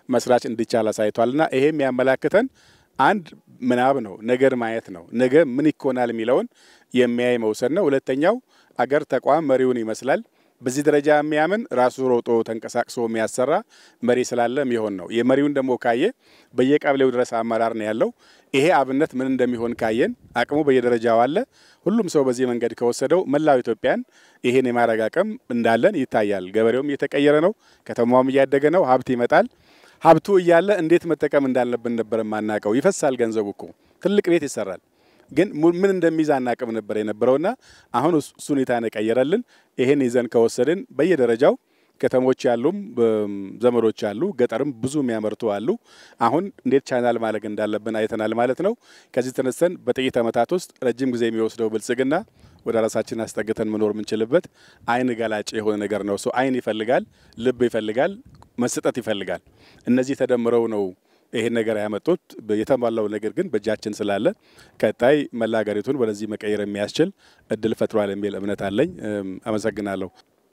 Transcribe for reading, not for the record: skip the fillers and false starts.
መስራች እንዲቻል አሳይቷልና ይሄም ያመላክተን አንድ ምናብ ነው ነገር ማየት ነው ነገ ምን ይኮናል የሚለውን የሚያይ መውሰድ ነው ሁለተኛው አገር ተቋም መሪውን ይመስላል በዚህ ደረጃ የሚያምን ራሱ ሮጦ ተንቀሳቅሶ የሚያሰራ መሪ ስላለም ይሆን ነው የመሪውን ደሞ ካየ በየቀበሌው ድረስ አመራር ነው ያለው ይሄ አብነት ምን እንደሚሆን ካየን አቅሙ በየደረጃው አለ ሁሉም ሰው በዚህ መንገድ ከወሰደው መላው ኢትዮጵያን ይሄን የማረጋቀም እንዳለን ይታያል ገበሬውም እየተቀየረ ነው ከተማውም እያደገ ነው ሀብት ይመጣል ሀብቱ እያለ እንዴት መጠቀም እንዳለብን ነበር ማናቀው ይፈሳል ገንዘቡ እኮ ትልቅ ቤት ይሰራል ግን ምን እንደሚዛና አቅም ነበር የነበረውና አሁን እሱን ይታነቀየራልን ይሄን ይዘን ከወሰድን በየደረጃው ከተሞች ያሉም ዘመሮች አሉ ገጠርም ብዙ የሚያመርቱ አሉ አሁን እንዴት ቻናል ማለግ እንዳለብን አይተናል ማለት ነው ከዚህ ተነስተን በጥቂት አመታት ውስጥ ረጅም ጊዜ የሚወስደው ብልጽግና ወደ ራሳችን አስጠግተን መኖር ምንችልበት አይን ጋላጭ የሆነ ነገር ነው ሶ አይን ይፈልጋል ልብ ይፈልጋል መስጠት ይፈልጋል እነዚህ ተደምረው ነው ይሄ ነገር ያመጡት የተባለው ነገር ግን በእጃችን ስላለ ከታይ መላጋሪቱን ወደዚህ መቀየር የሚያስችል እድል ፈጥሯል የሚል እምነት አለኝ አመሰግናለሁ